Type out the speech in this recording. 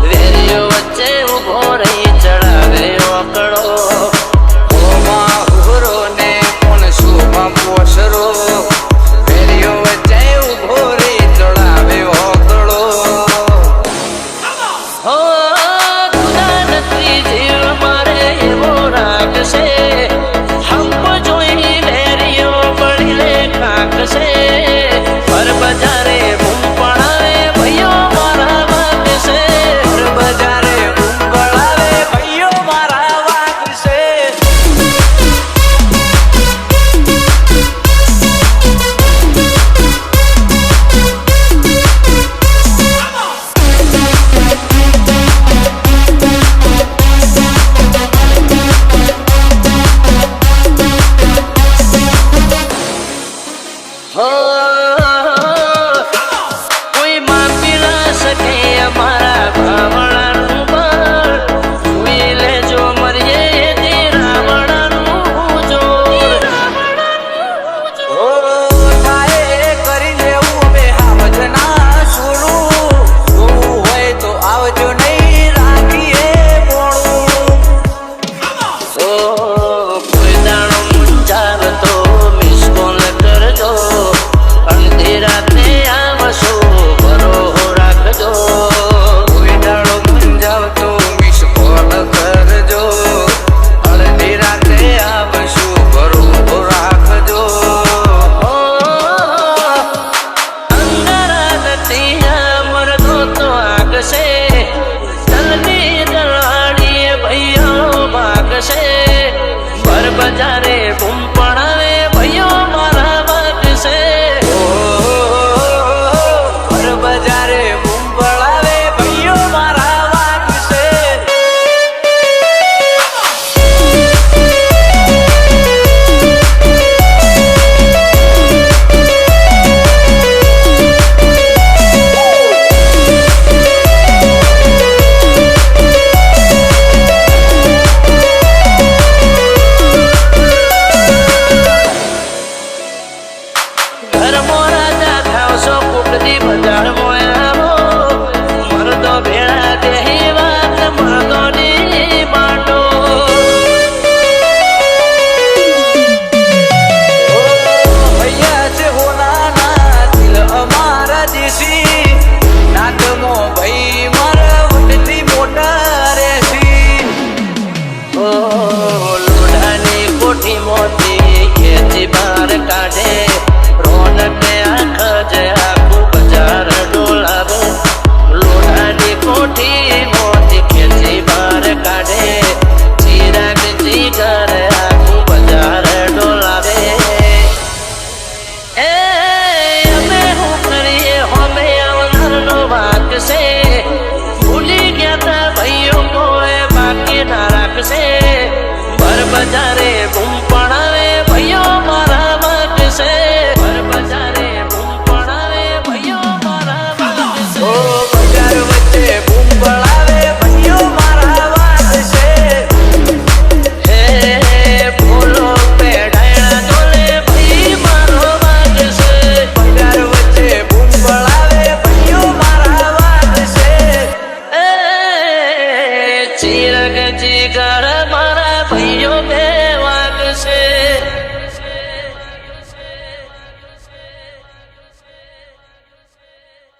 વેરીઓ વચ્ચે ઉભો રહી ચડાવે ઓકળો હુરો ને કોણ શુભ પોસરો વેરીઓ વચ્ચે ઉભો રહી ચડાવે ઓકળો હો ખુદા નથી જીવ મારે એવો રાખશે હંપ જોઈ વેરીઓ પડી લે કાકશે પર બજારે બૂમ પડાવે ભાઈઓ કોઈ માપી ના શકે અમારા ભાવણાનું બળ જોઈ લેજો મરીએ તે રાવણાનું જોર થાય કરી લેવું હવે હાવજ ના છોડું જોવું હોય તો આવજો નહીં રાખીએ મોડું કોઈ દાણો મુંજાર તો મિસ કોલ કરજો અડધી રાતે આવશો ભરો રાખજો કોઈ દાડો મૂંઝાવતો મિસ કોલ કરજો અડધી રાતે આવશો ભરો રાખજો અંગારા નથી મરદો તો આગશે દલની દલાડીએ ભાઈઓ ભાગશે પર બજારે